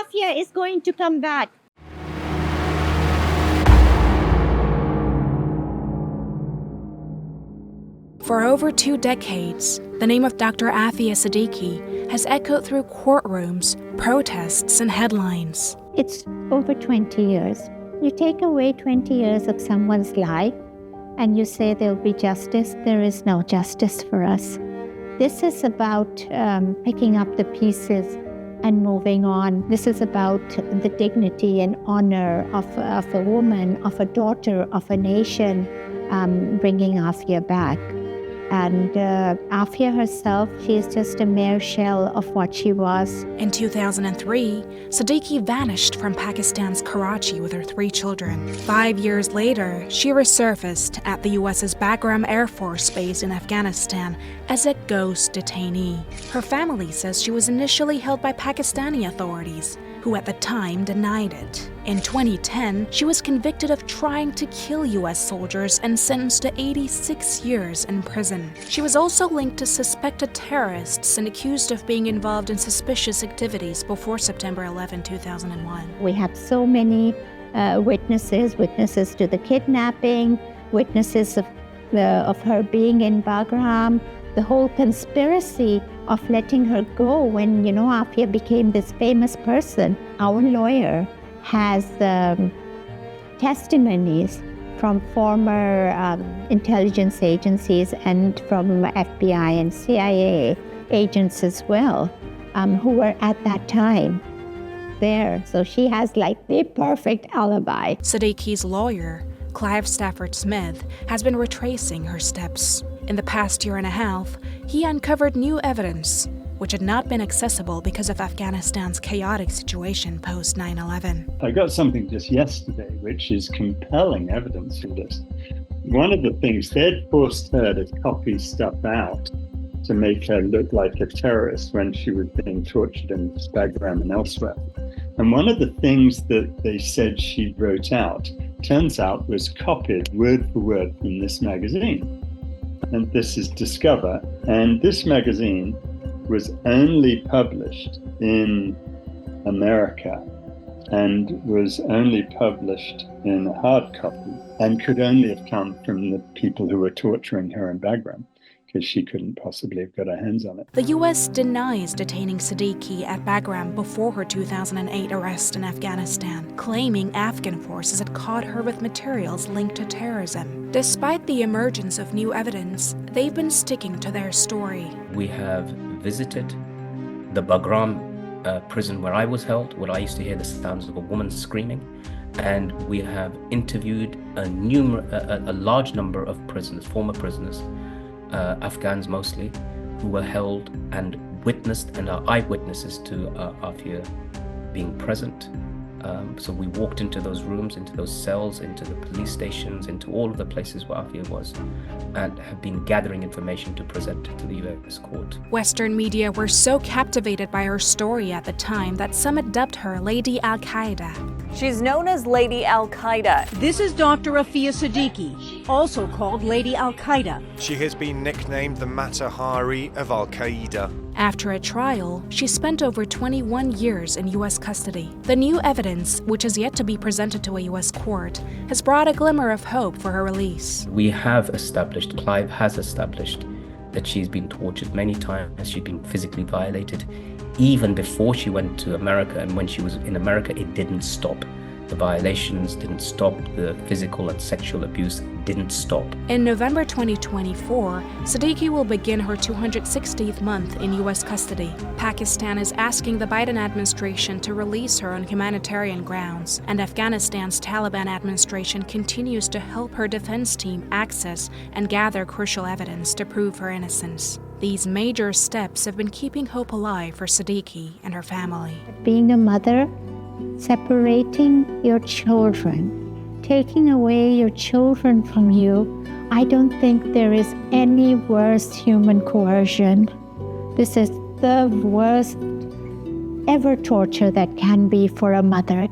Aafia is going to come back. For over 2 decades, the name of Dr. Aafia Siddiqui has echoed through courtrooms, protests, and headlines. It's over 20 years. You take away 20 years of someone's life and you say there'll be justice. There is no justice for us. This is about picking up the pieces and moving on. This is about the dignity and honor of a woman, of a daughter, of a nation, bringing Aafia back. And Aafia herself, she's just a mere shell of what she was. In 2003, Siddiqui vanished from Pakistan's Karachi with her 3 children. 5 years later, she resurfaced at the US's Bagram Air Force Base in Afghanistan as a ghost detainee. Her family says she was initially held by Pakistani authorities, who at the time denied it. In 2010, she was convicted of trying to kill US soldiers and sentenced to 86 years in prison. She was also linked to suspected terrorists and accused of being involved in suspicious activities before September 11, 2001. We have so many witnesses to the kidnapping, witnesses of her being in Bagram, the whole conspiracy of letting her go when, Aafia became this famous person. Our lawyer has testimonies from former intelligence agencies and from FBI and CIA agents as well, who were at that time there. So she has the perfect alibi. Siddiqui's lawyer, Clive Stafford Smith, has been retracing her steps. In the past year and a half, he uncovered new evidence, which had not been accessible because of Afghanistan's chaotic situation post 9/11. I got something just yesterday, which is compelling evidence for this. One of the things, they'd forced her to copy stuff out to make her look like a terrorist when she was being tortured in Bagram and elsewhere. And one of the things that they said she wrote out, turns out was copied word for word from this magazine. And this is Discover. And this magazine was only published in America and was only published in hard copy and could only have come from the people who were torturing her in Bagram, because she couldn't possibly have got her hands on it. The US denies detaining Siddiqui at Bagram before her 2008 arrest in Afghanistan, claiming Afghan forces had caught her with materials linked to terrorism. Despite the emergence of new evidence, they've been sticking to their story. We have visited the Bagram prison where I was held, where I used to hear the sounds of a woman screaming, and we have interviewed a large number of prisoners, former prisoners, Afghans mostly, who were held and witnessed and are eyewitnesses to Aafia being present. So we walked into those rooms, into those cells, into the police stations, into all of the places where Aafia was, and have been gathering information to present to the US court. Western media were so captivated by her story at the time that some had dubbed her Lady Al-Qaeda. She's known as Lady Al-Qaeda. This is Dr. Aafia Siddiqui, also called Lady Al-Qaeda. She has been nicknamed the Mata Hari of Al-Qaeda. After a trial, she spent over 21 years in US custody. The new evidence, which has yet to be presented to a US court, has brought a glimmer of hope for her release. We have established, Clive has established, that she's been tortured many times, she's been physically violated, even before she went to America, and when she was in America, it didn't stop. The violations didn't stop, the physical and sexual abuse didn't stop. In November 2024, Siddiqui will begin her 260th month in US custody. Pakistan is asking the Biden administration to release her on humanitarian grounds, and Afghanistan's Taliban administration continues to help her defense team access and gather crucial evidence to prove her innocence. These major steps have been keeping hope alive for Siddiqui and her family. Being a mother, separating your children, taking away your children from you, I don't think there is any worse human coercion. This is the worst ever torture that can be for a mother.